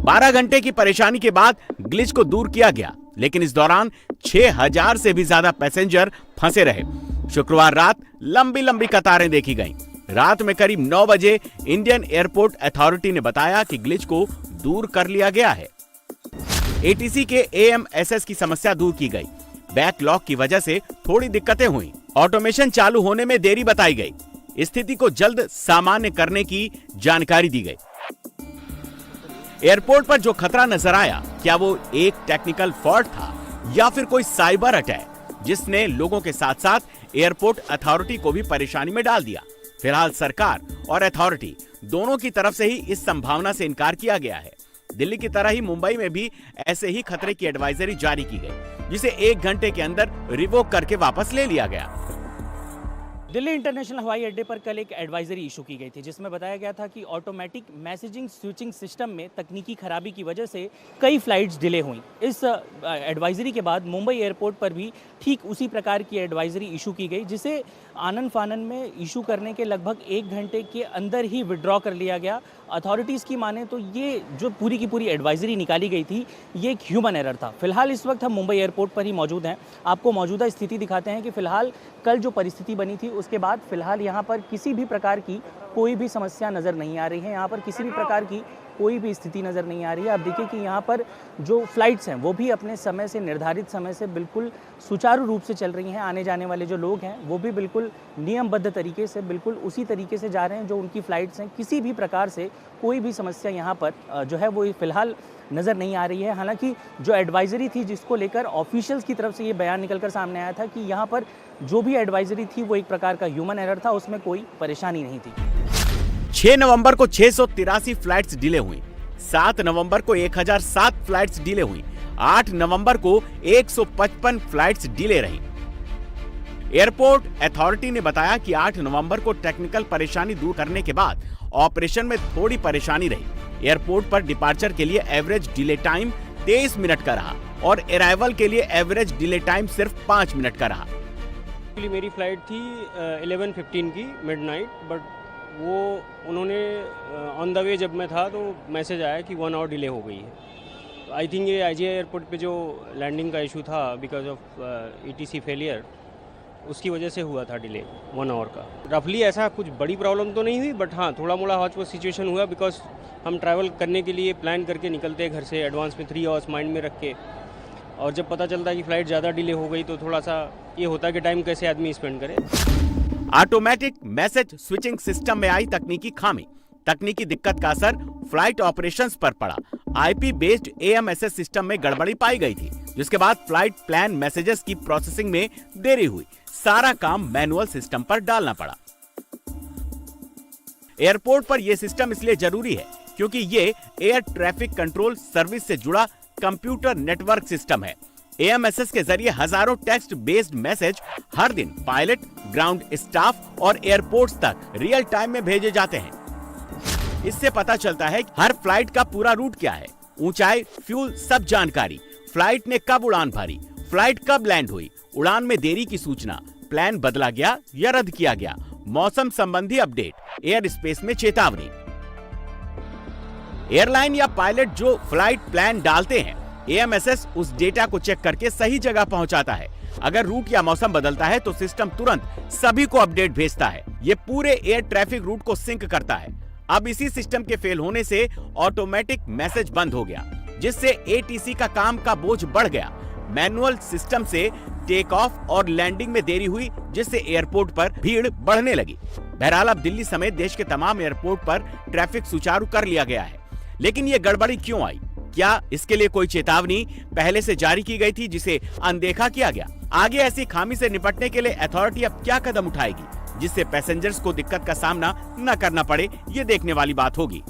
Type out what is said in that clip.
12 घंटे की परेशानी के बाद ग्लिच को दूर किया गया, लेकिन इस दौरान 6000 से भी ज्यादा पैसेंजर फंसे रहे। शुक्रवार रात लंबी लंबी कतारें देखी गईं। रात में करीब 9 बजे इंडियन एयरपोर्ट अथॉरिटी ने बताया कि ग्लिच को दूर कर लिया गया है। एटीसी के AMSS की समस्या दूर की गई। बैकलॉग की वजह से थोड़ी दिक्कतें हुई। ऑटोमेशन चालू होने में देरी बताई गई। स्थिति को जल्द सामान्य करने की जानकारी दी गई। एयरपोर्ट पर जो खतरा नजर आया, क्या वो एक टेक्निकल फॉल्ट था या फिर कोई साइबर अटैक, जिसने लोगों के साथ साथ एयरपोर्ट अथॉरिटी को भी परेशानी में डाल दिया। फिलहाल सरकार और अथॉरिटी दोनों की तरफ से ही इस संभावना से इनकार किया गया है। दिल्ली की तरह ही मुंबई में भी ऐसे ही खतरे की एडवाइजरी जारी की गई, जिसे 1 घंटे के अंदर रिवोक करके वापस ले लिया गया। दिल्ली इंटरनेशनल हवाई अड्डे पर कल एक एडवाइजरी इशू की गई थी, जिसमें बताया गया था कि ऑटोमेटिक मैसेजिंग स्विचिंग सिस्टम में तकनीकी खराबी की वजह से कई फ्लाइट्स डिले हुई। इस एडवाइजरी के बाद मुंबई एयरपोर्ट पर भी ठीक उसी प्रकार की एडवाइजरी इशू की गई, जिसे आनन फानन में इशू करने के लगभग 1 घंटे के अंदर ही विड्रॉ कर लिया गया। अथॉरिटीज़ की माने तो ये जो पूरी की पूरी एडवाइजरी निकाली गई थी, ये एक ह्यूमन एरर था। फिलहाल इस वक्त हम मुंबई एयरपोर्ट पर ही मौजूद हैं। आपको मौजूदा स्थिति दिखाते हैं कि फिलहाल कल जो परिस्थिति बनी थी, उसके बाद फिलहाल यहाँ पर किसी भी प्रकार की कोई भी समस्या नज़र नहीं आ रही है। यहाँ पर किसी भी प्रकार की कोई भी स्थिति नज़र नहीं आ रही है। आप देखिए कि यहाँ पर जो फ्लाइट्स हैं वो भी अपने समय से, निर्धारित समय से बिल्कुल सुचारू रूप से चल रही हैं। आने जाने वाले जो लोग हैं वो भी बिल्कुल नियमबद्ध तरीके से, बिल्कुल उसी तरीके से जा रहे हैं जो उनकी फ़्लाइट्स हैं। किसी भी प्रकार से कोई भी समस्या यहाँ पर जो है वो फ़िलहाल नज़र नहीं आ रही है। हालांकि जो एडवाइजरी थी, जिसको लेकर ऑफिशियल्स की तरफ से ये बयान निकलकर सामने आया था कि यहाँ पर जो भी एडवाइजरी थी वो एक प्रकार का ह्यूमन एरर था, उसमें कोई परेशानी नहीं थी। 6 नवंबर को 683 फ्लाइट्स डिले हुई। 7 नवंबर को 1007 फ्लाइट्स डिले हुई। 8 नवंबर को 155 फ्लाइट्स डिले रही। एयरपोर्ट अथॉरिटी ने बताया कि 8 नवंबर को टेक्निकल परेशानी दूर करने के बाद ऑपरेशन में थोड़ी परेशानी रही। एयरपोर्ट पर डिपार्चर के लिए एवरेज डिले टाइम 23 मिनट का रहा और अराइवल के लिए एवरेज डिले टाइम सिर्फ 5 मिनट का रहा। मेरी फ्लाइट थी 11:15 की मिडनाइट, बट वो उन्होंने ऑन द वे जब मैं था तो मैसेज आया कि 1 आवर डिले हो गई है। आई थिंक ये IGI एयरपोर्ट पे जो लैंडिंग का इशू था बिकॉज ऑफ ETC फेलियर, उसकी वजह से हुआ था डिले 1 आवर का। रफली ऐसा कुछ बड़ी प्रॉब्लम तो नहीं हुई, बट हाँ थोड़ा मोड़ा हॉच पॉच सिचुएशन हुआ बिकॉज हम ट्रैवल करने के लिए प्लान करके निकलते हैं घर से एडवांस में 3 आवर्स माइंड में रख के, और जब पता चलता है कि फ़्लाइट ज़्यादा डिले हो गई तो थोड़ा सा ये होता है कि टाइम कैसे आदमी स्पेंड करे। ऑटोमेटिक मैसेज स्विचिंग सिस्टम में आई तकनीकी खामी। तकनीकी दिक्कत का असर फ्लाइट ऑपरेशंस पर पड़ा। IP बेस्ड AMSS सिस्टम में गड़बड़ी पाई गई थी, जिसके बाद फ्लाइट प्लान मैसेजेस की प्रोसेसिंग में देरी हुई। सारा काम मैनुअल सिस्टम पर डालना पड़ा। एयरपोर्ट पर यह सिस्टम इसलिए जरूरी है क्योंकि ये एयर ट्रैफिक कंट्रोल सर्विस से जुड़ा कंप्यूटर नेटवर्क सिस्टम है। AMSS के जरिए हजारों टेक्स्ट बेस्ड मैसेज हर दिन पायलट, ग्राउंड स्टाफ और एयरपोर्ट्स तक रियल टाइम में भेजे जाते हैं। इससे पता चलता है कि हर फ्लाइट का पूरा रूट क्या है, ऊंचाई, फ्यूल, सब जानकारी। फ्लाइट ने कब उड़ान भरी, फ्लाइट कब लैंड हुई, उड़ान में देरी की सूचना, प्लान बदला गया या रद्द किया गया, मौसम संबंधी अपडेट, एयर स्पेस में चेतावनी। एयरलाइन या पायलट जो फ्लाइट प्लान डालते हैं, AMSS उस डेटा को चेक करके सही जगह पहुंचाता है। अगर रूट या मौसम बदलता है तो सिस्टम तुरंत सभी को अपडेट भेजता है। ये पूरे एयर ट्रैफिक रूट को सिंक करता है। अब इसी सिस्टम के फेल होने से ऑटोमेटिक मैसेज बंद हो गया, जिससे ATC का काम का बोझ बढ़ गया। मैनुअल सिस्टम से टेक ऑफ और लैंडिंग में देरी हुई, जिससे एयरपोर्ट पर भीड़ बढ़ने लगी। बहरहाल अब दिल्ली समेत देश के तमाम एयरपोर्ट पर ट्रैफिक सुचारू कर लिया गया है। लेकिन ये गड़बड़ी क्यों आई? क्या इसके लिए कोई चेतावनी पहले से जारी की गई थी जिसे अनदेखा किया गया? आगे ऐसी खामी से निपटने के लिए अथॉरिटी अब क्या कदम उठाएगी जिससे पैसेंजर्स को दिक्कत का सामना न करना पड़े, ये देखने वाली बात होगी।